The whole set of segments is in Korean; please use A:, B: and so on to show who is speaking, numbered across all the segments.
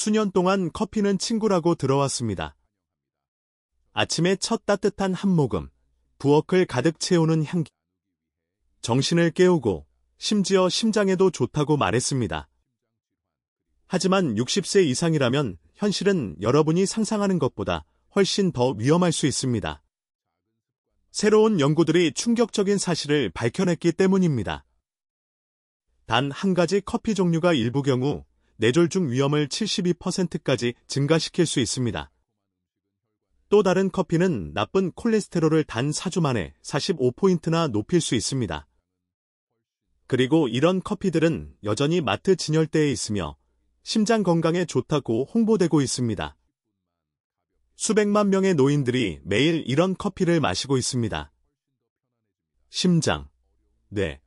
A: 수년 동안 커피는 친구라고 들어왔습니다. 아침에 첫 따뜻한 한 모금, 부엌을 가득 채우는 향기. 정신을 깨우고 심지어 심장에도 좋다고 말했습니다. 하지만 60세 이상이라면 현실은 여러분이 상상하는 것보다 훨씬 더 위험할 수 있습니다. 새로운 연구들이 충격적인 사실을 밝혀냈기 때문입니다. 단 한 가지 커피 종류가 일부 경우 뇌졸중 위험을 72%까지 증가시킬 수 있습니다. 또 다른 커피는 나쁜 콜레스테롤을 단 4주 만에 45포인트나 높일 수 있습니다. 그리고 이런 커피들은 여전히 마트 진열대에 있으며 심장 건강에 좋다고 홍보되고 있습니다. 수백만 명의 노인들이 매일 이런 커피를 마시고 있습니다. 심장, 뇌,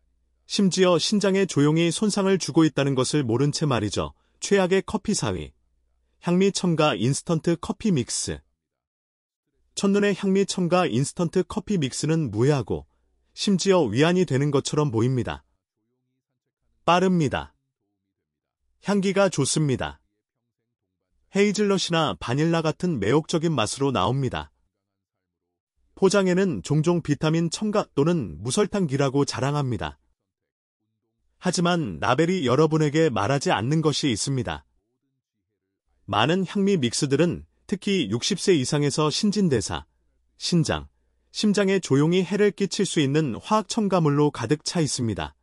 A: 심지어 신장에 조용히 손상을 주고 있다는 것을 모른 채 말이죠. 최악의 커피 4위. 향미 첨가 인스턴트 커피 믹스. 첫눈에 향미 첨가 인스턴트 커피 믹스는 무해하고 심지어 위안이 되는 것처럼 보입니다. 빠릅니다. 향기가 좋습니다. 헤이즐넛이나 바닐라 같은 매혹적인 맛으로 나옵니다. 포장에는 종종 비타민 첨가 또는 무설탕기라고 자랑합니다. 하지만 라벨이 여러분에게 말하지 않는 것이 있습니다. 많은 향미 믹스들은 특히 60세 이상에서 신진대사, 신장, 심장에 조용히 해를 끼칠 수 있는 화학 첨가물로 가득 차 있습니다.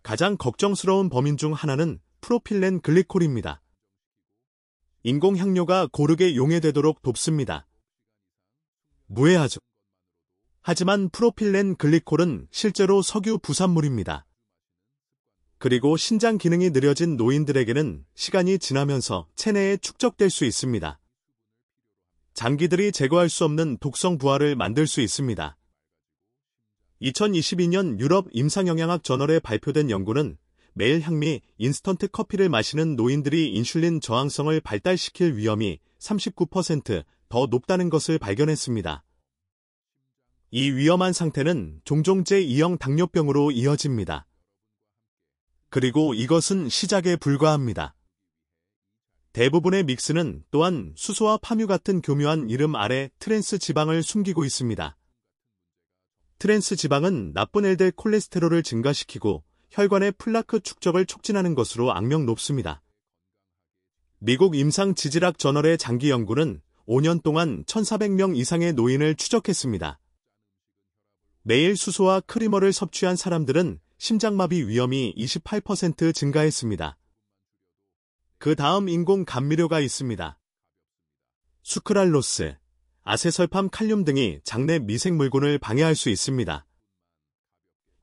A: 가장 걱정스러운 범인 중 하나는 프로필렌 글리콜입니다. 인공향료가 고르게 용해되도록 돕습니다. 무해하죠. 하지만 프로필렌 글리콜은 실제로 석유 부산물입니다. 그리고 신장 기능이 느려진 노인들에게는 시간이 지나면서 체내에 축적될 수 있습니다. 장기들이 제거할 수 없는 독성 부하를 만들 수 있습니다. 2022년 유럽 임상영양학 저널에 발표된 연구는 매일 향미 인스턴트 커피를 마시는 노인들이 인슐린 저항성을 발달시킬 위험이 39% 더 높다는 것을 발견했습니다. 이 위험한 상태는 종종 제2형 당뇨병으로 이어집니다. 그리고 이것은 시작에 불과합니다. 대부분의 믹스는 또한 수소와 파뮤 같은 교묘한 이름 아래 트랜스 지방을 숨기고 있습니다. 트랜스 지방은 나쁜 LDL 콜레스테롤을 증가시키고 혈관의 플라크 축적을 촉진하는 것으로 악명 높습니다. 미국 임상지질학 저널의 장기 연구는 5년 동안 1,400명 이상의 노인을 추적했습니다. 매일 수소와 크리머를 섭취한 사람들은 심장마비 위험이 28% 증가했습니다. 그 다음 인공 감미료가 있습니다. 수크랄로스, 아세설팜 칼륨 등이 장내 미생물군을 방해할 수 있습니다.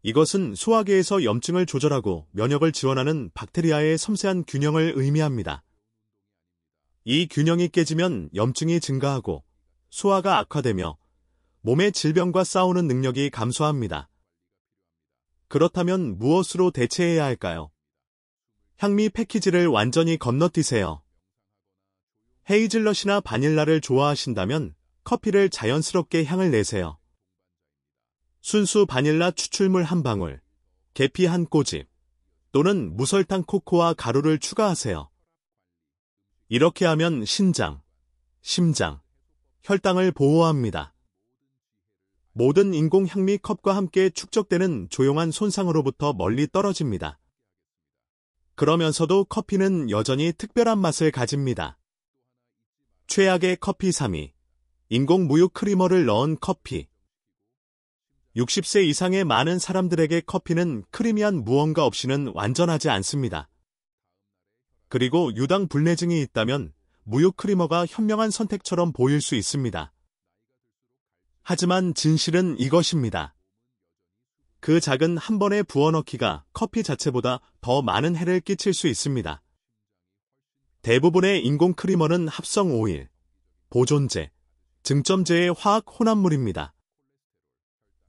A: 이것은 소화계에서 염증을 조절하고 면역을 지원하는 박테리아의 섬세한 균형을 의미합니다. 이 균형이 깨지면 염증이 증가하고 소화가 악화되며 몸의 질병과 싸우는 능력이 감소합니다. 그렇다면 무엇으로 대체해야 할까요? 향미 패키지를 완전히 건너뛰세요. 헤이즐넛이나 바닐라를 좋아하신다면 커피를 자연스럽게 향을 내세요. 순수 바닐라 추출물 한 방울, 계피 한 꼬집, 또는 무설탕 코코아 가루를 추가하세요. 이렇게 하면 신장, 심장, 혈당을 보호합니다. 모든 인공 향미 컵과 함께 축적되는 조용한 손상으로부터 멀리 떨어집니다. 그러면서도 커피는 여전히 특별한 맛을 가집니다. 최악의 커피 3위, 인공 무유 크리머를 넣은 커피. 60세 이상의 많은 사람들에게 커피는 크리미한 무언가 없이는 완전하지 않습니다. 그리고 유당 불내증이 있다면 무유 크리머가 현명한 선택처럼 보일 수 있습니다. 하지만 진실은 이것입니다. 그 작은 한 번의 부어넣기가 커피 자체보다 더 많은 해를 끼칠 수 있습니다. 대부분의 인공 크리머는 합성 오일, 보존제, 증점제의 화학 혼합물입니다.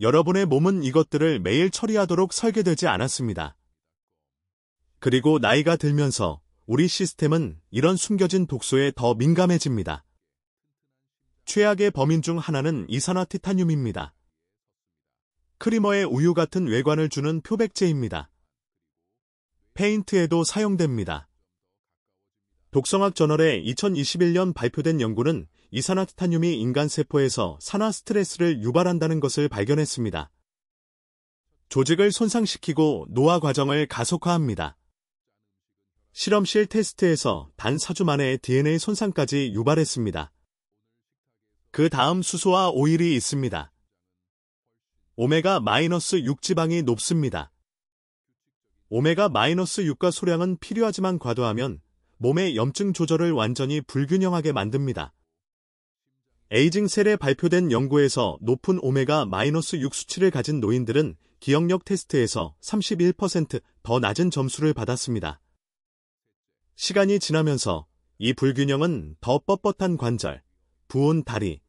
A: 여러분의 몸은 이것들을 매일 처리하도록 설계되지 않았습니다. 그리고 나이가 들면서 우리 시스템은 이런 숨겨진 독소에 더 민감해집니다. 최악의 범인 중 하나는 이산화티타늄입니다. 크리머의 우유 같은 외관을 주는 표백제입니다. 페인트에도 사용됩니다. 독성학 저널에 2021년 발표된 연구는 이산화탄륨이 인간 세포에서 산화 스트레스를 유발한다는 것을 발견했습니다. 조직을 손상시키고 노화 과정을 가속화합니다. 실험실 테스트에서 단 4주 만에 DNA 손상까지 유발했습니다. 그 다음 수소와 오일이 있습니다. 오메가-6 지방이 높습니다. 오메가-6과 소량은 필요하지만 과도하면 몸의 염증 조절을 완전히 불균형하게 만듭니다. 에이징 셀에 발표된 연구에서 높은 오메가-6 수치를 가진 노인들은 기억력 테스트에서 31% 낮은 점수를 받았습니다. 시간이 지나면서 이 불균형은 더 뻣뻣한 관절, 부은 다리,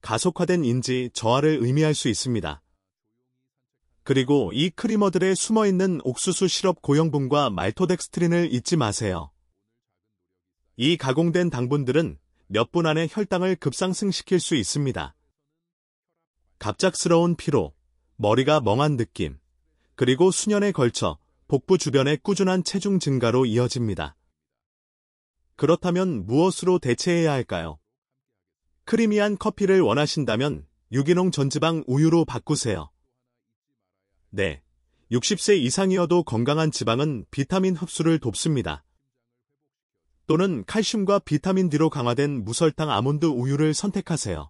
A: 가속화된 인지 저하를 의미할 수 있습니다. 그리고 이 크리머들에 숨어있는 옥수수 시럽 고형분과 말토덱스트린을 잊지 마세요. 이 가공된 당분들은 몇 분 안에 혈당을 급상승시킬 수 있습니다. 갑작스러운 피로, 머리가 멍한 느낌, 그리고 수년에 걸쳐 복부 주변의 꾸준한 체중 증가로 이어집니다. 그렇다면 무엇으로 대체해야 할까요? 크리미한 커피를 원하신다면 유기농 전지방 우유로 바꾸세요. 네, 60세 이상이어도 건강한 지방은 비타민 흡수를 돕습니다. 또는 칼슘과 비타민 D로 강화된 무설탕 아몬드 우유를 선택하세요.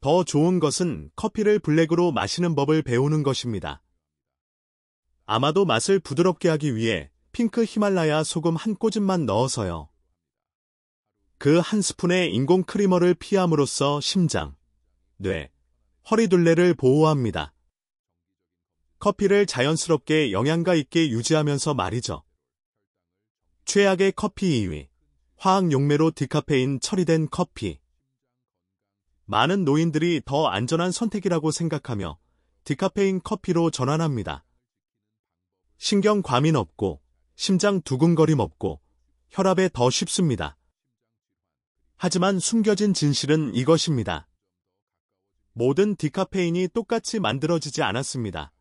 A: 더 좋은 것은 커피를 블랙으로 마시는 법을 배우는 것입니다. 아마도 맛을 부드럽게 하기 위해 핑크 히말라야 소금 한 꼬집만 넣어서요. 그 한 스푼에 인공 크리머를 피함으로써 심장, 뇌, 허리둘레를 보호합니다. 커피를 자연스럽게 영양가 있게 유지하면서 말이죠. 최악의 커피 2위, 화학 용매로 디카페인 처리된 커피. 많은 노인들이 더 안전한 선택이라고 생각하며 디카페인 커피로 전환합니다. 신경 과민 없고, 심장 두근거림 없고, 혈압에 더 쉽습니다. 하지만 숨겨진 진실은 이것입니다. 모든 디카페인이 똑같이 만들어지지 않았습니다.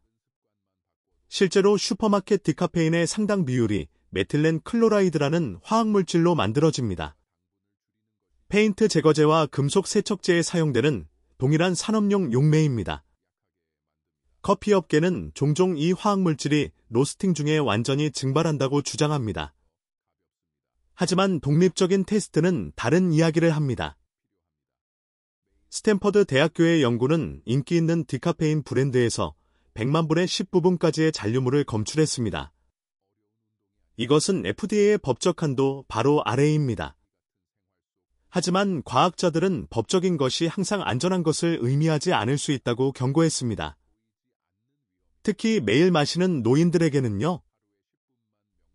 A: 실제로 슈퍼마켓 디카페인의 상당 비율이 메틸렌 클로라이드라는 화학물질로 만들어집니다. 페인트 제거제와 금속 세척제에 사용되는 동일한 산업용 용매입니다. 커피업계는 종종 이 화학물질이 로스팅 중에 완전히 증발한다고 주장합니다. 하지만 독립적인 테스트는 다른 이야기를 합니다. 스탠퍼드 대학교의 연구는 인기 있는 디카페인 브랜드에서 100만 분의 10부분까지의 잔류물을 검출했습니다. 이것은 FDA의 법적 한도 바로 아래입니다. 하지만 과학자들은 법적인 것이 항상 안전한 것을 의미하지 않을 수 있다고 경고했습니다. 특히 매일 마시는 노인들에게는요.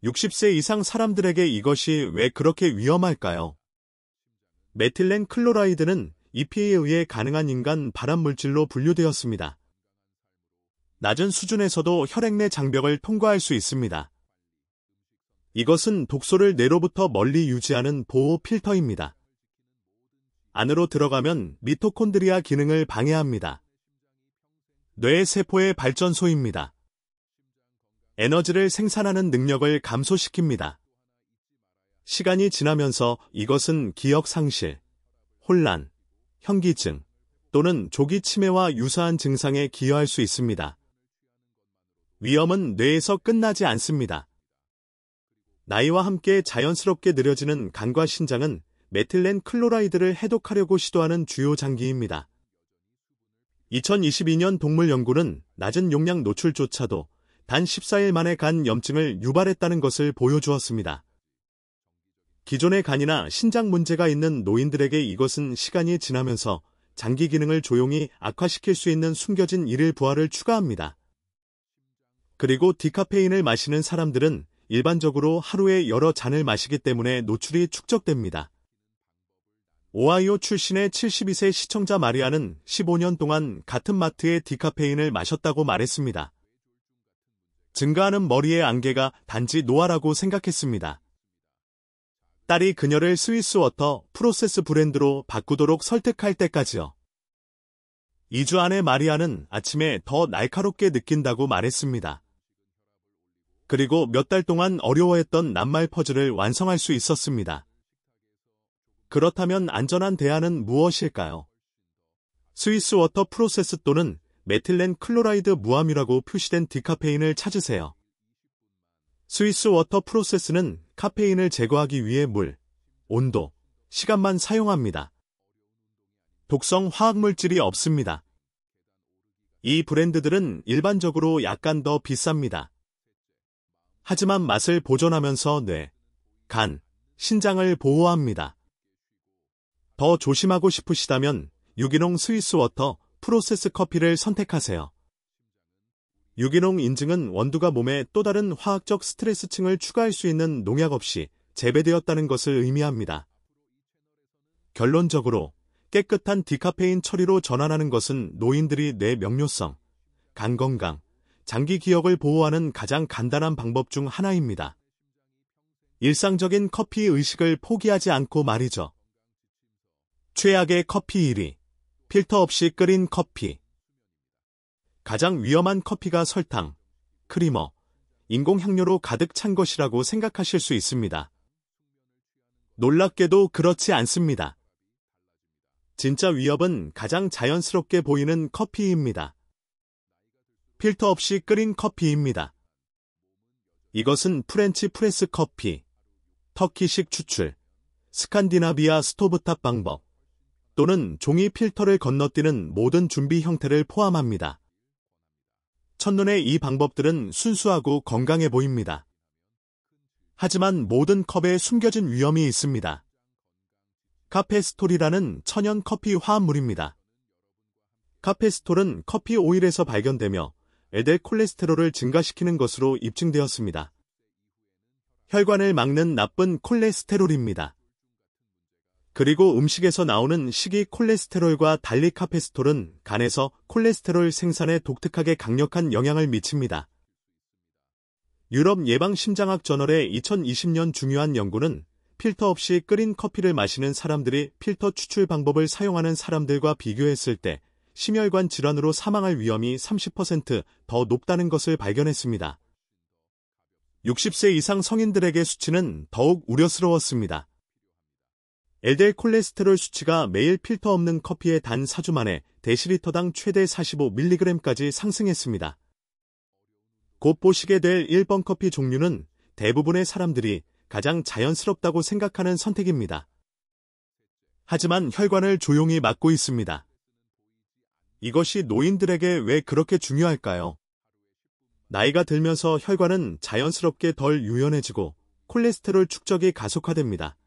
A: 60세 이상 사람들에게 이것이 왜 그렇게 위험할까요? 메틸렌 클로라이드는 EPA에 의해 가능한 인간 발암물질로 분류되었습니다. 낮은 수준에서도 혈액 내 장벽을 통과할 수 있습니다. 이것은 독소를 뇌로부터 멀리 유지하는 보호 필터입니다. 안으로 들어가면 미토콘드리아 기능을 방해합니다. 뇌 세포의 발전소입니다. 에너지를 생산하는 능력을 감소시킵니다. 시간이 지나면서 이것은 기억 상실, 혼란, 현기증 또는 조기 치매와 유사한 증상에 기여할 수 있습니다. 위험은 뇌에서 끝나지 않습니다. 나이와 함께 자연스럽게 느려지는 간과 신장은 메틸렌 클로라이드를 해독하려고 시도하는 주요 장기입니다. 2022년 동물 연구는 낮은 용량 노출조차도 단 14일 만에 간 염증을 유발했다는 것을 보여주었습니다. 기존의 간이나 신장 문제가 있는 노인들에게 이것은 시간이 지나면서 장기 기능을 조용히 악화시킬 수 있는 숨겨진 일일 부하를 추가합니다. 그리고 디카페인을 마시는 사람들은 일반적으로 하루에 여러 잔을 마시기 때문에 노출이 축적됩니다. 오하이오 출신의 72세 시청자 마리아는 15년 동안 같은 마트에 디카페인을 마셨다고 말했습니다. 증가하는 머리의 안개가 단지 노화라고 생각했습니다. 딸이 그녀를 스위스 워터 프로세스 브랜드로 바꾸도록 설득할 때까지요. 2주 안에 마리아는 아침에 더 날카롭게 느낀다고 말했습니다. 그리고 몇 달 동안 어려워했던 낱말 퍼즐을 완성할 수 있었습니다. 그렇다면 안전한 대안은 무엇일까요? 스위스 워터 프로세스 또는 메틸렌 클로라이드 무함유라고 표시된 디카페인을 찾으세요. 스위스 워터 프로세스는 카페인을 제거하기 위해 물, 온도, 시간만 사용합니다. 독성 화학물질이 없습니다. 이 브랜드들은 일반적으로 약간 더 비쌉니다. 하지만 맛을 보존하면서 뇌, 간, 신장을 보호합니다. 더 조심하고 싶으시다면 유기농 스위스 워터 프로세스 커피를 선택하세요. 유기농 인증은 원두가 몸에 또 다른 화학적 스트레스층을 추가할 수 있는 농약 없이 재배되었다는 것을 의미합니다. 결론적으로 깨끗한 디카페인 처리로 전환하는 것은 노인들이 뇌 명료성, 간 건강, 장기 기억을 보호하는 가장 간단한 방법 중 하나입니다. 일상적인 커피 의식을 포기하지 않고 말이죠. 최악의 커피 1위. 필터 없이 끓인 커피. 가장 위험한 커피가 설탕, 크리머, 인공향료로 가득 찬 것이라고 생각하실 수 있습니다. 놀랍게도 그렇지 않습니다. 진짜 위협은 가장 자연스럽게 보이는 커피입니다. 필터 없이 끓인 커피입니다. 이것은 프렌치 프레스 커피, 터키식 추출, 스칸디나비아 스토브탑 방법, 또는 종이 필터를 건너뛰는 모든 준비 형태를 포함합니다. 첫눈에 이 방법들은 순수하고 건강해 보입니다. 하지만 모든 컵에 숨겨진 위험이 있습니다. 카페스톨이라는 천연 커피 화합물입니다. 카페스톨은 커피 오일에서 발견되며 LDL 콜레스테롤을 증가시키는 것으로 입증되었습니다. 혈관을 막는 나쁜 콜레스테롤입니다. 그리고 음식에서 나오는 식이 콜레스테롤과 달리 카페스톨은 간에서 콜레스테롤 생산에 독특하게 강력한 영향을 미칩니다. 유럽 예방심장학 저널의 2020년 중요한 연구는 필터 없이 끓인 커피를 마시는 사람들이 필터 추출 방법을 사용하는 사람들과 비교했을 때 심혈관 질환으로 사망할 위험이 30% 더 높다는 것을 발견했습니다. 60세 이상 성인들에게 수치는 더욱 우려스러웠습니다. LDL 콜레스테롤 수치가 매일 필터 없는 커피에 단 4주 만에 데시리터당 최대 45mg까지 상승했습니다. 곧 보시게 될 1번 커피 종류는 대부분의 사람들이 가장 자연스럽다고 생각하는 선택입니다. 하지만 혈관을 조용히 막고 있습니다. 이것이 노인들에게 왜 그렇게 중요할까요? 나이가 들면서 혈관은 자연스럽게 덜 유연해지고 콜레스테롤 축적이 가속화됩니다.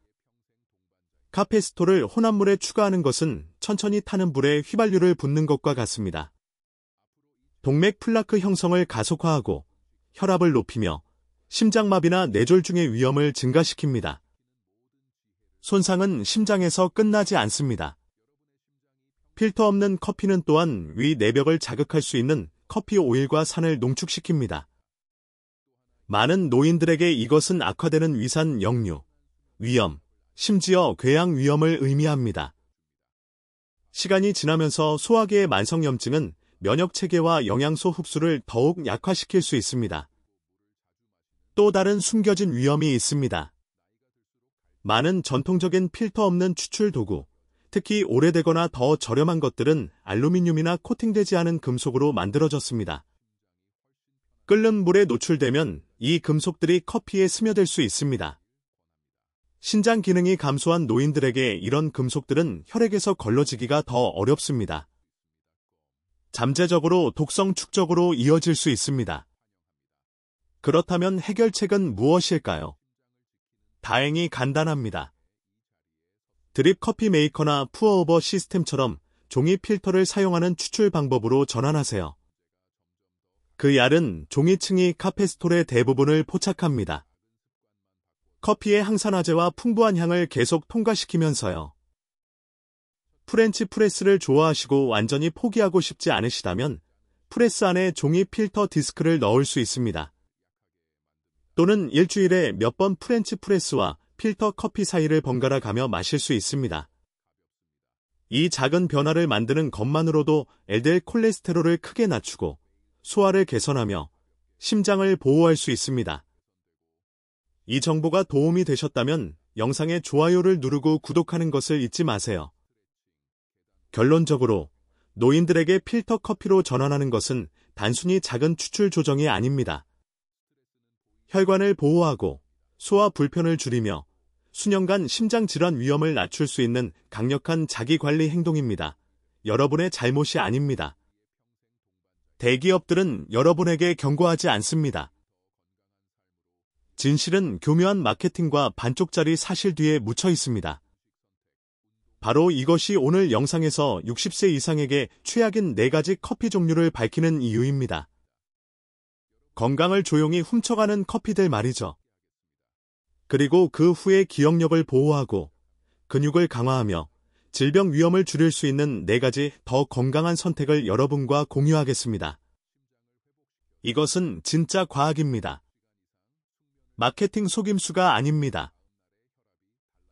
A: 카페스톨을 혼합물에 추가하는 것은 천천히 타는 불에 휘발유를 붓는 것과 같습니다. 동맥 플라크 형성을 가속화하고 혈압을 높이며 심장마비나 뇌졸중의 위험을 증가시킵니다. 손상은 심장에서 끝나지 않습니다. 필터 없는 커피는 또한 위 내벽을 자극할 수 있는 커피 오일과 산을 농축시킵니다. 많은 노인들에게 이것은 악화되는 위산 역류, 위염, 심지어 궤양 위험을 의미합니다. 시간이 지나면서 소화기의 만성염증은 면역체계와 영양소 흡수를 더욱 약화시킬 수 있습니다. 또 다른 숨겨진 위험이 있습니다. 많은 전통적인 필터 없는 추출 도구, 특히 오래되거나 더 저렴한 것들은 알루미늄이나 코팅되지 않은 금속으로 만들어졌습니다. 끓는 물에 노출되면 이 금속들이 커피에 스며들 수 있습니다. 신장 기능이 감소한 노인들에게 이런 금속들은 혈액에서 걸러지기가 더 어렵습니다. 잠재적으로 독성 축적으로 이어질 수 있습니다. 그렇다면 해결책은 무엇일까요? 다행히 간단합니다. 드립 커피 메이커나 푸어오버 시스템처럼 종이 필터를 사용하는 추출 방법으로 전환하세요. 그 얄은 종이층이 카페스톨의 대부분을 포착합니다. 커피의 항산화제와 풍부한 향을 계속 통과시키면서요. 프렌치 프레스를 좋아하시고 완전히 포기하고 싶지 않으시다면 프레스 안에 종이 필터 디스크를 넣을 수 있습니다. 또는 일주일에 몇 번 프렌치 프레스와 필터 커피 사이를 번갈아 가며 마실 수 있습니다. 이 작은 변화를 만드는 것만으로도 LDL 콜레스테롤을 크게 낮추고 소화를 개선하며 심장을 보호할 수 있습니다. 이 정보가 도움이 되셨다면 영상에 좋아요를 누르고 구독하는 것을 잊지 마세요. 결론적으로 노인들에게 필터 커피로 전환하는 것은 단순히 작은 추출 조정이 아닙니다. 혈관을 보호하고 소화 불편을 줄이며 수년간 심장질환 위험을 낮출 수 있는 강력한 자기관리 행동입니다. 여러분의 잘못이 아닙니다. 대기업들은 여러분에게 경고하지 않습니다. 진실은 교묘한 마케팅과 반쪽짜리 사실 뒤에 묻혀 있습니다. 바로 이것이 오늘 영상에서 60세 이상에게 최악인 4가지 커피 종류를 밝히는 이유입니다. 건강을 조용히 훔쳐가는 커피들 말이죠. 그리고 그 후에 기억력을 보호하고 근육을 강화하며 질병 위험을 줄일 수 있는 4가지 더 건강한 선택을 여러분과 공유하겠습니다. 이것은 진짜 과학입니다. 마케팅 속임수가 아닙니다.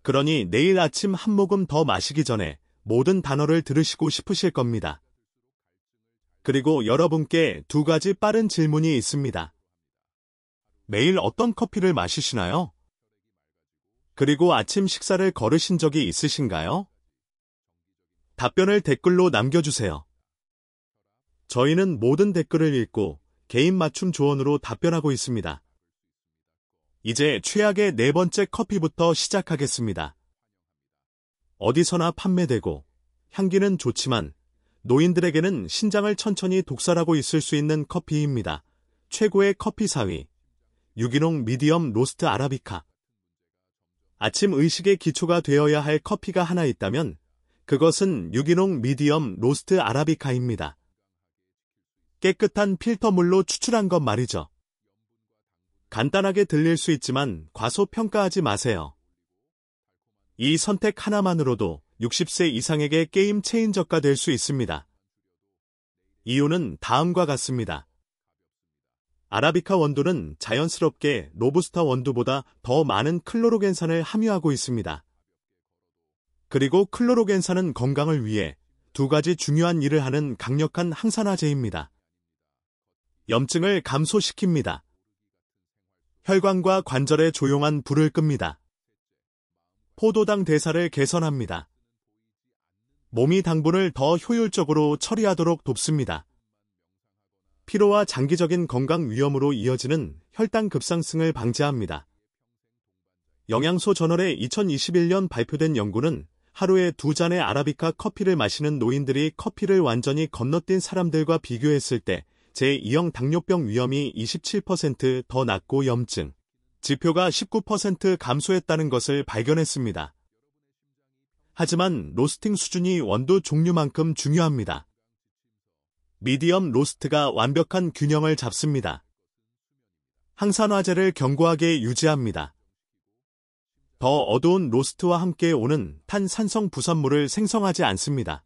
A: 그러니 내일 아침 한 모금 더 마시기 전에 모든 단어를 들으시고 싶으실 겁니다. 그리고 여러분께 2가지 빠른 질문이 있습니다. 매일 어떤 커피를 마시시나요? 그리고 아침 식사를 거르신 적이 있으신가요? 답변을 댓글로 남겨주세요. 저희는 모든 댓글을 읽고 개인 맞춤 조언으로 답변하고 있습니다. 이제 최악의 4번째 커피부터 시작하겠습니다. 어디서나 판매되고 향기는 좋지만 노인들에게는 신장을 천천히 독살하고 있을 수 있는 커피입니다. 최고의 커피 4위. 유기농 미디엄 로스트 아라비카. 아침 의식의 기초가 되어야 할 커피가 하나 있다면 그것은 유기농 미디엄 로스트 아라비카입니다. 깨끗한 필터물로 추출한 것 말이죠. 간단하게 들릴 수 있지만 과소평가하지 마세요. 이 선택 하나만으로도 60세 이상에게 게임 체인저가 될 수 있습니다. 이유는 다음과 같습니다. 아라비카 원두는 자연스럽게 로부스타 원두보다 더 많은 클로로겐산을 함유하고 있습니다. 그리고 클로로겐산은 건강을 위해 2가지 중요한 일을 하는 강력한 항산화제입니다. 염증을 감소시킵니다. 혈관과 관절의 조용한 불을 끕니다. 포도당 대사를 개선합니다. 몸이 당분을 더 효율적으로 처리하도록 돕습니다. 피로와 장기적인 건강 위험으로 이어지는 혈당 급상승을 방지합니다. 영양소 저널에 2021년 발표된 연구는 하루에 2잔의 아라비카 커피를 마시는 노인들이 커피를 완전히 건너뛴 사람들과 비교했을 때 제2형 당뇨병 위험이 27% 더 낮고 염증 지표가 19% 감소했다는 것을 발견했습니다. 하지만 로스팅 수준이 원두 종류만큼 중요합니다. 미디엄 로스트가 완벽한 균형을 잡습니다. 항산화제를 견고하게 유지합니다. 더 어두운 로스트와 함께 오는 탄산성 부산물을 생성하지 않습니다.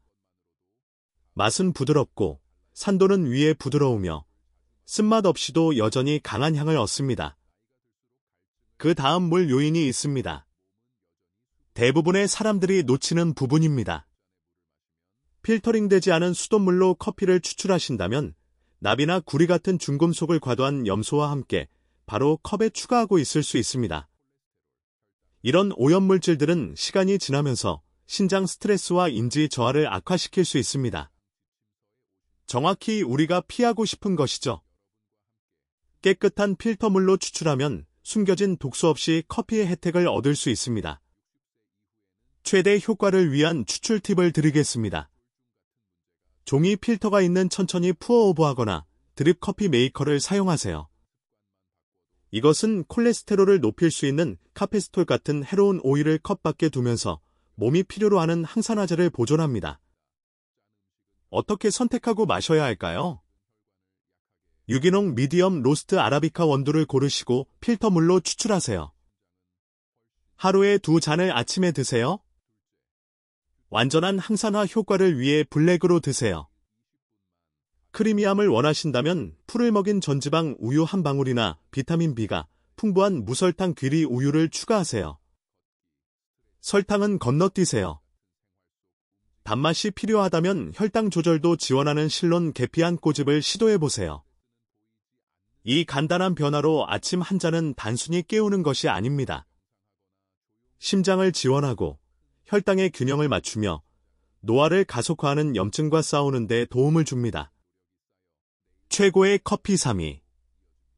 A: 맛은 부드럽고 산도는 위에 부드러우며 쓴맛 없이도 여전히 강한 향을 얻습니다. 그 다음 물 요인이 있습니다. 대부분의 사람들이 놓치는 부분입니다. 필터링되지 않은 수돗물로 커피를 추출하신다면 납이나 구리 같은 중금속을 과도한 염소와 함께 바로 컵에 추가하고 있을 수 있습니다. 이런 오염물질들은 시간이 지나면서 신장 스트레스와 인지 저하를 악화시킬 수 있습니다. 정확히 우리가 피하고 싶은 것이죠. 깨끗한 필터물로 추출하면 숨겨진 독소 없이 커피의 혜택을 얻을 수 있습니다. 최대 효과를 위한 추출 팁을 드리겠습니다. 종이 필터가 있는 천천히 푸어오버하거나 드립 커피 메이커를 사용하세요. 이것은 콜레스테롤을 높일 수 있는 카페스톨 같은 해로운 오일을 컵 밖에 두면서 몸이 필요로 하는 항산화제를 보존합니다. 어떻게 선택하고 마셔야 할까요? 유기농 미디엄 로스트 아라비카 원두를 고르시고 필터물로 추출하세요. 하루에 2잔을 아침에 드세요. 완전한 항산화 효과를 위해 블랙으로 드세요. 크리미함을 원하신다면 풀을 먹인 전지방 우유 한 방울이나 비타민 B가 풍부한 무설탕 귀리 우유를 추가하세요. 설탕은 건너뛰세요. 단맛이 필요하다면 혈당 조절도 지원하는 실론 계피한 꼬집을 시도해보세요. 이 간단한 변화로 아침 한 잔은 단순히 깨우는 것이 아닙니다. 심장을 지원하고 혈당의 균형을 맞추며 노화를 가속화하는 염증과 싸우는 데 도움을 줍니다. 최고의 커피 3위.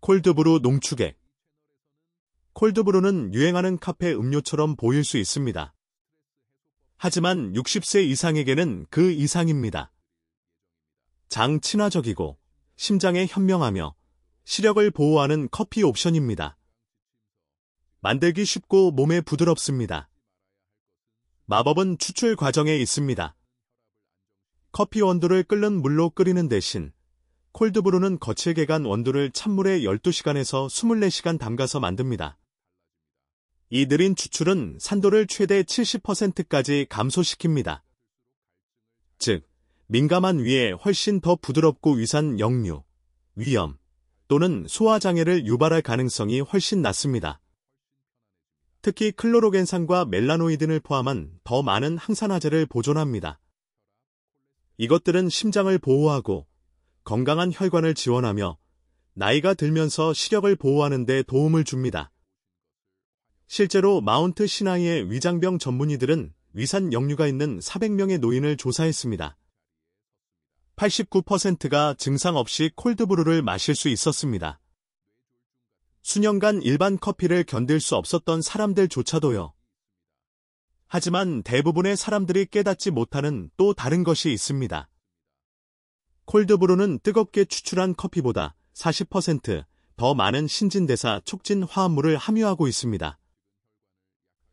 A: 콜드브루 농축액. 콜드브루는 유행하는 카페 음료처럼 보일 수 있습니다. 하지만 60세 이상에게는 그 이상입니다. 장 친화적이고 심장에 현명하며 시력을 보호하는 커피 옵션입니다. 만들기 쉽고 몸에 부드럽습니다. 마법은 추출 과정에 있습니다. 커피 원두를 끓는 물로 끓이는 대신 콜드브루는 거칠게 간 원두를 찬물에 12시간에서 24시간 담가서 만듭니다. 이 느린 추출은 산도를 최대 70%까지 감소시킵니다. 즉, 민감한 위에 훨씬 더 부드럽고 위산 역류, 위염 또는 소화장애를 유발할 가능성이 훨씬 낮습니다. 특히 클로로겐산과 멜라노이딘을 포함한 더 많은 항산화제를 보존합니다. 이것들은 심장을 보호하고 건강한 혈관을 지원하며 나이가 들면서 시력을 보호하는 데 도움을 줍니다. 실제로 마운트 시나이의 위장병 전문의들은 위산 역류가 있는 400명의 노인을 조사했습니다. 89%가 증상 없이 콜드브루를 마실 수 있었습니다. 수년간 일반 커피를 견딜 수 없었던 사람들조차도요. 하지만 대부분의 사람들이 깨닫지 못하는 또 다른 것이 있습니다. 콜드브루는 뜨겁게 추출한 커피보다 40% 많은 신진대사 촉진 화합물을 함유하고 있습니다.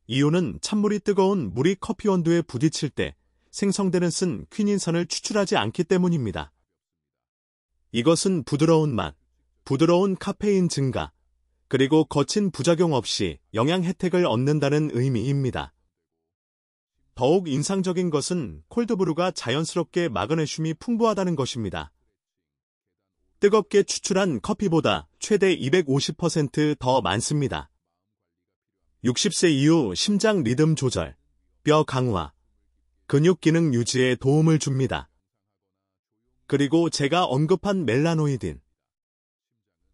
A: 이유는 찬물이 뜨거운 물이 커피 원두에 부딪힐 때 생성되는 쓴 퀴닌산을 추출하지 않기 때문입니다. 이것은 부드러운 맛, 부드러운 카페인 증가, 그리고 거친 부작용 없이 영양 혜택을 얻는다는 의미입니다. 더욱 인상적인 것은 콜드브루가 자연스럽게 마그네슘이 풍부하다는 것입니다. 뜨겁게 추출한 커피보다 최대 250% 많습니다. 60세 이후 심장 리듬 조절, 뼈 강화, 근육 기능 유지에 도움을 줍니다. 그리고 제가 언급한 멜라노이딘.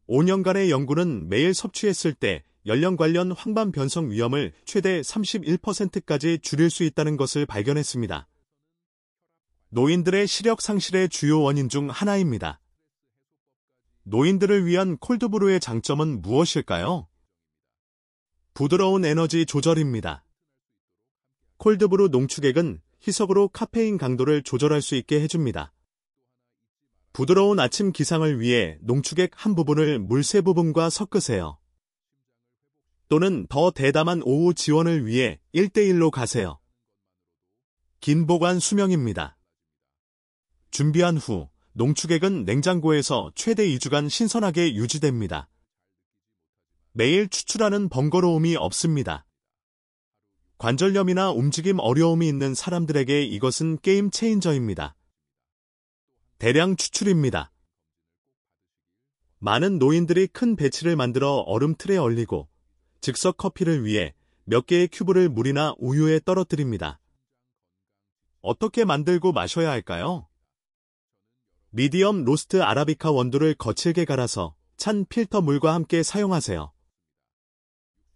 A: 5년간의 연구는 매일 섭취했을 때 연령 관련 황반 변성 위험을 최대 31%까지 줄일 수 있다는 것을 발견했습니다. 노인들의 시력 상실의 주요 원인 중 하나입니다. 노인들을 위한 콜드브루의 장점은 무엇일까요? 부드러운 에너지 조절입니다. 콜드브루 농축액은 희석으로 카페인 강도를 조절할 수 있게 해줍니다. 부드러운 아침 기상을 위해 농축액 한 부분을 물 3부분과 섞으세요. 또는 더 대담한 오후 지원을 위해 1대1로 가세요. 긴 보관 수명입니다. 준비한 후 농축액은 냉장고에서 최대 2주간 신선하게 유지됩니다. 매일 추출하는 번거로움이 없습니다. 관절염이나 움직임 어려움이 있는 사람들에게 이것은 게임 체인저입니다. 대량 추출입니다. 많은 노인들이 큰 배치를 만들어 얼음 틀에 얼리고 즉석 커피를 위해 몇 개의 큐브를 물이나 우유에 떨어뜨립니다. 어떻게 만들고 마셔야 할까요? 미디엄 로스트 아라비카 원두를 거칠게 갈아서 찬 필터 물과 함께 사용하세요.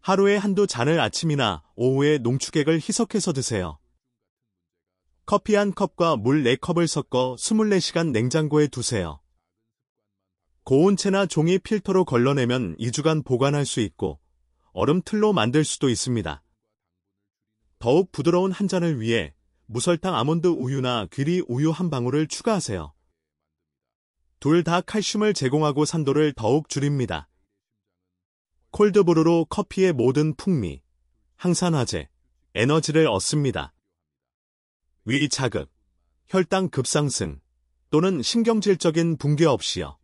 A: 하루에 한두 잔을 아침이나 오후에 농축액을 희석해서 드세요. 커피 한 컵과 물 4컵을 섞어 24시간 냉장고에 두세요. 고온체나 종이 필터로 걸러내면 2주간 보관할 수 있고 얼음 틀로 만들 수도 있습니다. 더욱 부드러운 한 잔을 위해 무설탕 아몬드 우유나 귀리 우유 한 방울을 추가하세요. 둘 다 칼슘을 제공하고 산도를 더욱 줄입니다. 콜드브루로 커피의 모든 풍미, 항산화제, 에너지를 얻습니다. 위 자극, 혈당 급상승 또는 신경질적인 붕괴 없이요.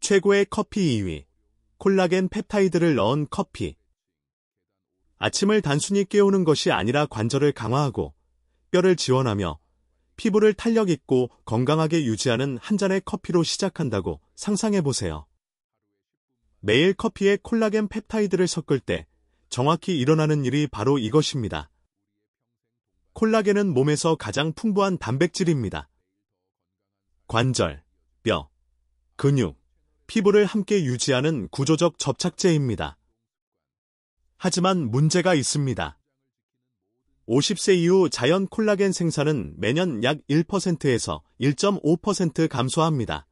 A: 최고의 커피 2위, 콜라겐 펩타이드를 넣은 커피. 아침을 단순히 깨우는 것이 아니라 관절을 강화하고 뼈를 지원하며 피부를 탄력 있고 건강하게 유지하는 한 잔의 커피로 시작한다고 상상해보세요. 매일 커피에 콜라겐 펩타이드를 섞을 때 정확히 일어나는 일이 바로 이것입니다. 콜라겐은 몸에서 가장 풍부한 단백질입니다. 관절, 뼈, 근육, 피부를 함께 유지하는 구조적 접착제입니다. 하지만 문제가 있습니다. 50세 이후 자연 콜라겐 생산은 매년 약 1%에서 1.5% 감소합니다.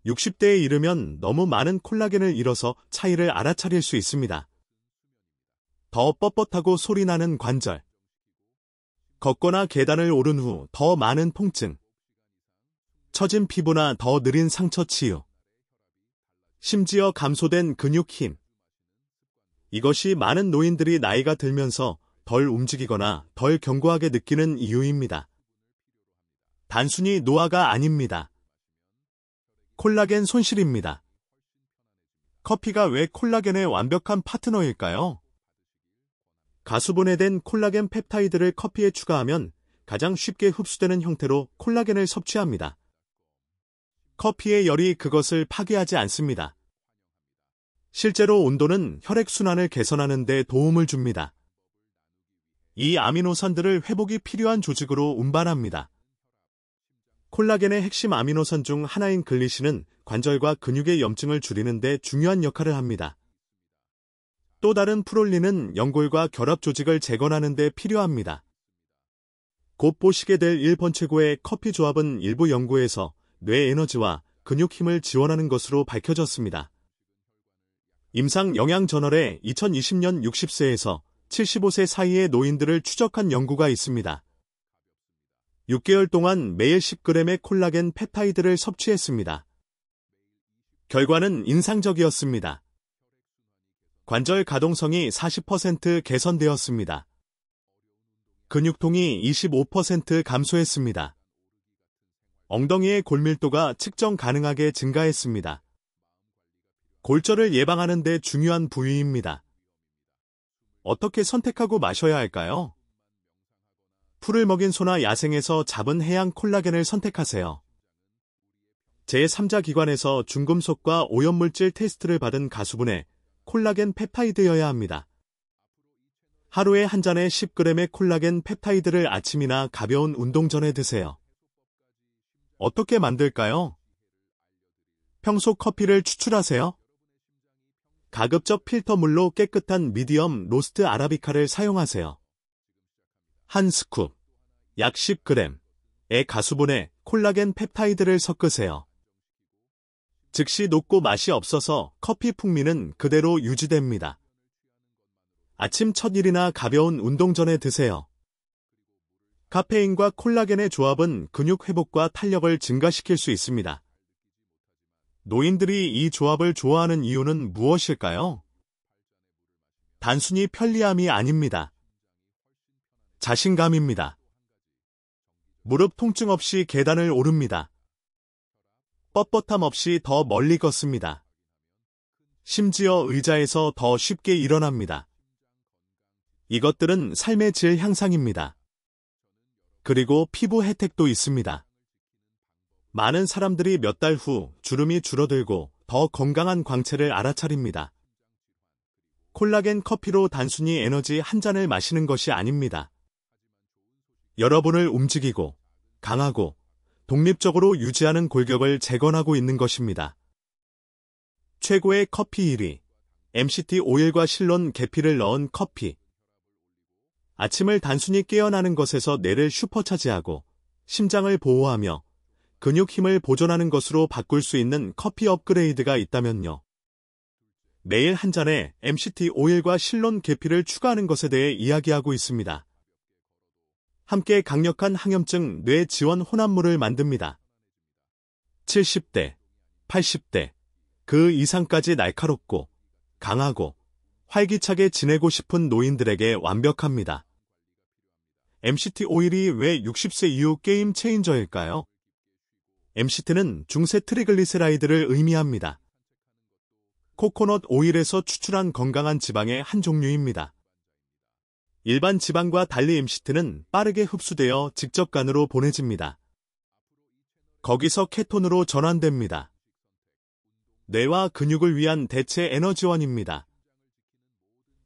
A: 60대에 이르면 너무 많은 콜라겐을 잃어서 차이를 알아차릴 수 있습니다. 더 뻣뻣하고 소리나는 관절, 걷거나 계단을 오른 후 더 많은 통증, 처진 피부나 더 느린 상처 치유, 심지어 감소된 근육 힘. 이것이 많은 노인들이 나이가 들면서 덜 움직이거나 덜 견고하게 느끼는 이유입니다. 단순히 노화가 아닙니다. 콜라겐 손실입니다. 커피가 왜 콜라겐의 완벽한 파트너일까요? 가수분해된 콜라겐 펩타이드를 커피에 추가하면 가장 쉽게 흡수되는 형태로 콜라겐을 섭취합니다. 커피의 열이 그것을 파괴하지 않습니다. 실제로 온도는 혈액순환을 개선하는 데 도움을 줍니다. 이 아미노산들을 회복이 필요한 조직으로 운반합니다. 콜라겐의 핵심 아미노산 중 하나인 글리신은 관절과 근육의 염증을 줄이는 데 중요한 역할을 합니다. 또 다른 프롤린은 연골과 결합 조직을 재건하는 데 필요합니다. 곧 보시게 될 1번 최고의 커피 조합은 일부 연구에서 뇌 에너지와 근육 힘을 지원하는 것으로 밝혀졌습니다. 임상 영양 저널에 2020년 60세에서 75세 사이의 노인들을 추적한 연구가 있습니다. 6개월 동안 매일 10g의 콜라겐 펩타이드를 섭취했습니다. 결과는 인상적이었습니다. 관절 가동성이 40% 개선되었습니다. 근육통이 25% 감소했습니다. 엉덩이의 골밀도가 측정 가능하게 증가했습니다. 골절을 예방하는 데 중요한 부위입니다. 어떻게 선택하고 마셔야 할까요? 풀을 먹인 소나 야생에서 잡은 해양 콜라겐을 선택하세요. 제3자 기관에서 중금속과 오염물질 테스트를 받은 가수분해 콜라겐 펩타이드여야 합니다. 하루에 한 잔에 10g의 콜라겐 펩타이드를 아침이나 가벼운 운동 전에 드세요. 어떻게 만들까요? 평소 커피를 추출하세요. 가급적 필터물로 깨끗한 미디엄 로스트 아라비카를 사용하세요. 한 스쿱, 약 10g의 가수분해 콜라겐 펩타이드를 섞으세요. 즉시 녹고 맛이 없어서 커피 풍미는 그대로 유지됩니다. 아침 첫 일이나 가벼운 운동 전에 드세요. 카페인과 콜라겐의 조합은 근육 회복과 탄력을 증가시킬 수 있습니다. 노인들이 이 조합을 좋아하는 이유는 무엇일까요? 단순히 편리함이 아닙니다. 자신감입니다. 무릎 통증 없이 계단을 오릅니다. 뻣뻣함 없이 더 멀리 걷습니다. 심지어 의자에서 더 쉽게 일어납니다. 이것들은 삶의 질 향상입니다. 그리고 피부 혜택도 있습니다. 많은 사람들이 몇 달 후 주름이 줄어들고 더 건강한 광채를 알아차립니다. 콜라겐 커피로 단순히 에너지 한 잔을 마시는 것이 아닙니다. 여러분을 움직이고 강하고 독립적으로 유지하는 골격을 재건하고 있는 것입니다. 최고의 커피 1위, MCT 오일과 실론 계피를 넣은 커피. 아침을 단순히 깨어나는 것에서 뇌를 슈퍼차지하고 심장을 보호하며 근육 힘을 보존하는 것으로 바꿀 수 있는 커피 업그레이드가 있다면요. 매일 한 잔에 MCT 오일과 실론 계피를 추가하는 것에 대해 이야기하고 있습니다. 함께 강력한 항염증 뇌 지원 혼합물을 만듭니다. 70대, 80대, 그 이상까지 날카롭고 강하고 활기차게 지내고 싶은 노인들에게 완벽합니다. MCT 오일이 왜 60세 이후 게임 체인저일까요? MCT는 중세 트리글리세라이드를 의미합니다. 코코넛 오일에서 추출한 건강한 지방의 한 종류입니다. 일반 지방과 달리 MCT는 빠르게 흡수되어 직접 간으로 보내집니다. 거기서 케톤으로 전환됩니다. 뇌와 근육을 위한 대체 에너지원입니다.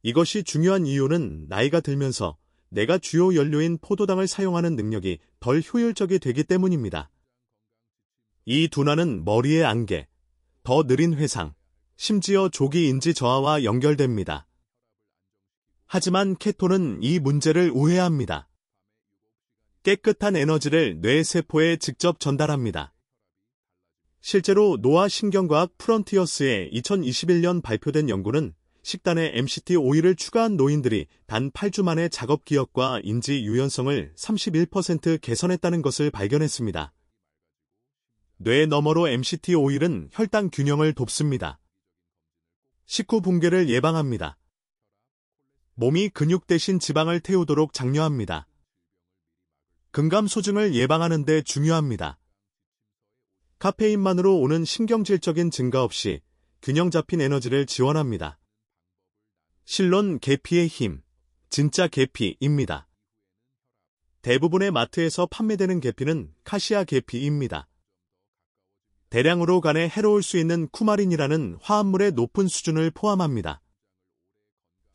A: 이것이 중요한 이유는 나이가 들면서 뇌가 주요 연료인 포도당을 사용하는 능력이 덜 효율적이 되기 때문입니다. 이 둔화는 머리의 안개, 더 느린 회상, 심지어 조기 인지 저하와 연결됩니다. 하지만 케톤은 이 문제를 우회합니다. 깨끗한 에너지를 뇌 세포에 직접 전달합니다. 실제로 노화 신경과학 프론티어스에 2021년 발표된 연구는 식단에 MCT 오일을 추가한 노인들이 단 8주 만에 작업 기억과 인지 유연성을 31% 개선했다는 것을 발견했습니다. 뇌 너머로 MCT 오일은 혈당 균형을 돕습니다. 식후 붕괴를 예방합니다. 몸이 근육 대신 지방을 태우도록 장려합니다. 근감소증을 예방하는 데 중요합니다. 카페인만으로 오는 신경질적인 증가 없이 균형 잡힌 에너지를 지원합니다. 실론 계피의 힘, 진짜 계피입니다. 대부분의 마트에서 판매되는 계피는 카시아 계피입니다. 대량으로 간에 해로울 수 있는 쿠마린이라는 화합물의 높은 수준을 포함합니다.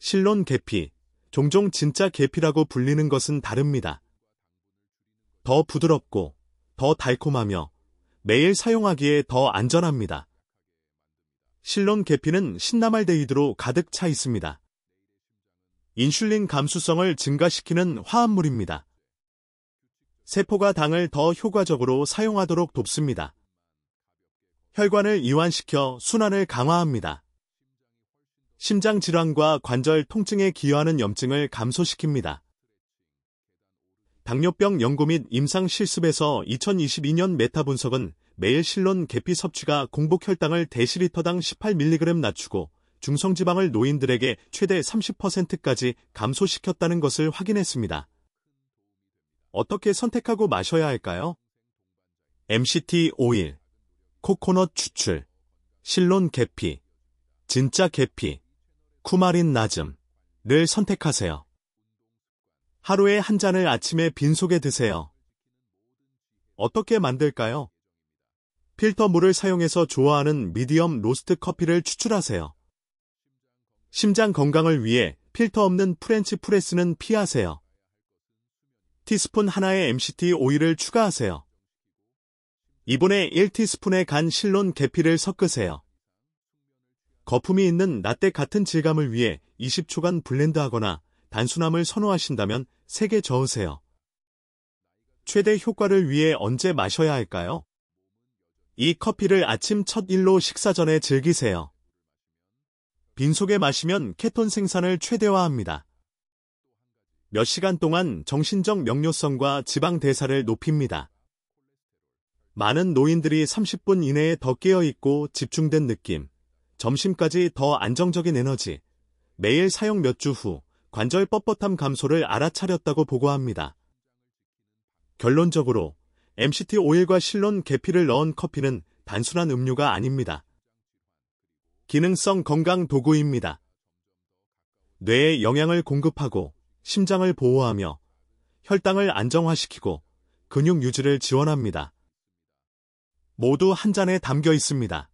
A: 실론 계피, 종종 진짜 계피라고 불리는 것은 다릅니다. 더 부드럽고 더 달콤하며 매일 사용하기에 더 안전합니다. 실론 계피는 신나말데히드로 가득 차 있습니다. 인슐린 감수성을 증가시키는 화합물입니다. 세포가 당을 더 효과적으로 사용하도록 돕습니다. 혈관을 이완시켜 순환을 강화합니다. 심장 질환과 관절 통증에 기여하는 염증을 감소시킵니다. 당뇨병 연구 및 임상 실습에서 2022년 메타 분석은 매일 실론 계피 섭취가 공복 혈당을 데시리터당 18mg 낮추고 중성지방을 노인들에게 최대 30%까지 감소시켰다는 것을 확인했습니다. 어떻게 선택하고 마셔야 할까요? MCT 오일, 코코넛 추출, 실론 계피, 진짜 계피, 쿠마린 나즘을 선택하세요. 하루에 한 잔을 아침에 빈속에 드세요. 어떻게 만들까요? 필터 물을 사용해서 좋아하는 미디엄 로스트 커피를 추출하세요. 심장 건강을 위해 필터 없는 프렌치 프레스는 피하세요. 티스푼 하나의 MCT 오일을 추가하세요. 2분의 1티스푼의 간 실론 계피를 섞으세요. 거품이 있는 라떼 같은 질감을 위해 20초간 블렌드하거나 단순함을 선호하신다면 세게 저으세요. 최대 효과를 위해 언제 마셔야 할까요? 이 커피를 아침 첫 일로 식사 전에 즐기세요. 빈속에 마시면 케톤 생산을 최대화합니다. 몇 시간 동안 정신적 명료성과 지방 대사를 높입니다. 많은 노인들이 30분 이내에 더 깨어있고 집중된 느낌, 점심까지 더 안정적인 에너지, 매일 사용 몇 주 후 관절 뻣뻣함 감소를 알아차렸다고 보고합니다. 결론적으로 MCT 오일과 실론 계피를 넣은 커피는 단순한 음료가 아닙니다. 기능성 건강 도구입니다. 뇌에 영양을 공급하고 심장을 보호하며 혈당을 안정화시키고 근육 유지를 지원합니다. 모두 한 잔에 담겨 있습니다.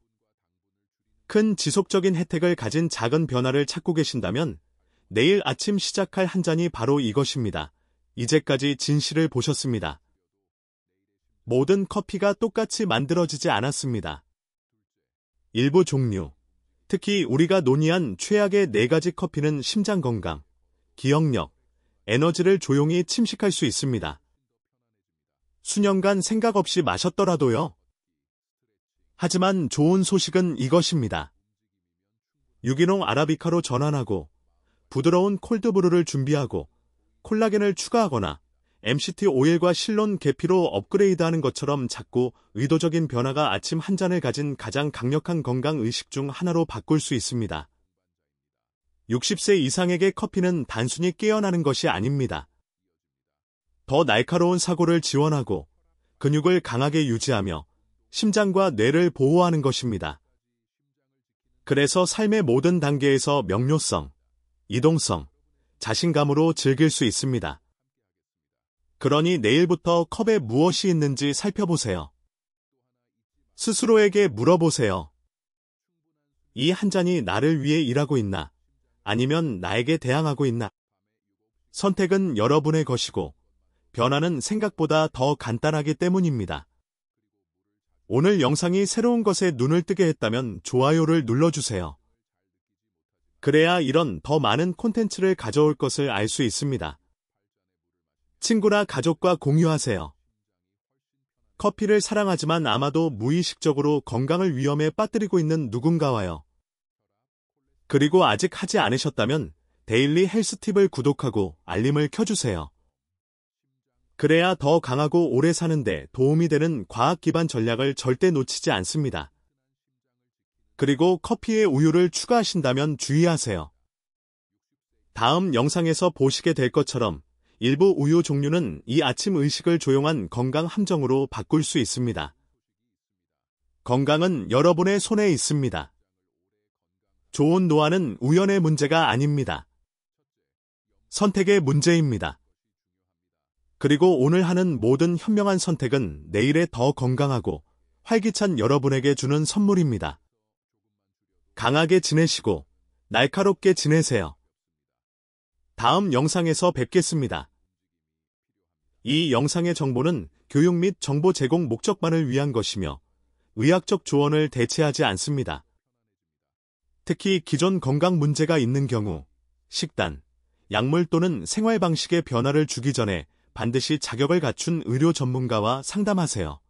A: 큰 지속적인 혜택을 가진 작은 변화를 찾고 계신다면 내일 아침 시작할 한 잔이 바로 이것입니다. 이제까지 진실을 보셨습니다. 모든 커피가 똑같이 만들어지지 않았습니다. 일부 종류, 특히 우리가 논의한 최악의 4가지 커피는 심장 건강, 기억력, 에너지를 조용히 침식할 수 있습니다. 수년간 생각 없이 마셨더라도요. 하지만 좋은 소식은 이것입니다. 유기농 아라비카로 전환하고 부드러운 콜드브루를 준비하고 콜라겐을 추가하거나 MCT 오일과 실론 계피로 업그레이드하는 것처럼 작고 의도적인 변화가 아침 한 잔을 가진 가장 강력한 건강 의식 중 하나로 바꿀 수 있습니다. 60세 이상에게 커피는 단순히 깨어나는 것이 아닙니다. 더 날카로운 사고를 지원하고 근육을 강하게 유지하며 심장과 뇌를 보호하는 것입니다. 그래서 삶의 모든 단계에서 명료성, 이동성, 자신감으로 즐길 수 있습니다. 그러니 내일부터 컵에 무엇이 있는지 살펴보세요. 스스로에게 물어보세요. 이 한 잔이 나를 위해 일하고 있나? 아니면 나에게 대항하고 있나? 선택은 여러분의 것이고 변화는 생각보다 더 간단하기 때문입니다. 오늘 영상이 새로운 것에 눈을 뜨게 했다면 좋아요를 눌러주세요. 그래야 이런 더 많은 콘텐츠를 가져올 것을 알 수 있습니다. 친구나 가족과 공유하세요. 커피를 사랑하지만 아마도 무의식적으로 건강을 위험에 빠뜨리고 있는 누군가와요. 그리고 아직 하지 않으셨다면 데일리 헬스팁을 구독하고 알림을 켜주세요. 그래야 더 강하고 오래 사는데 도움이 되는 과학 기반 전략을 절대 놓치지 않습니다. 그리고 커피에 우유를 추가하신다면 주의하세요. 다음 영상에서 보시게 될 것처럼 일부 우유 종류는 이 아침 의식을 조용한 건강 함정으로 바꿀 수 있습니다. 건강은 여러분의 손에 있습니다. 좋은 노화는 우연의 문제가 아닙니다. 선택의 문제입니다. 그리고 오늘 하는 모든 현명한 선택은 내일에 더 건강하고 활기찬 여러분에게 주는 선물입니다. 강하게 지내시고 날카롭게 지내세요. 다음 영상에서 뵙겠습니다. 이 영상의 정보는 교육 및 정보 제공 목적만을 위한 것이며 의학적 조언을 대체하지 않습니다. 특히 기존 건강 문제가 있는 경우 식단, 약물 또는 생활 방식의 변화를 주기 전에 반드시 자격을 갖춘 의료 전문가와 상담하세요.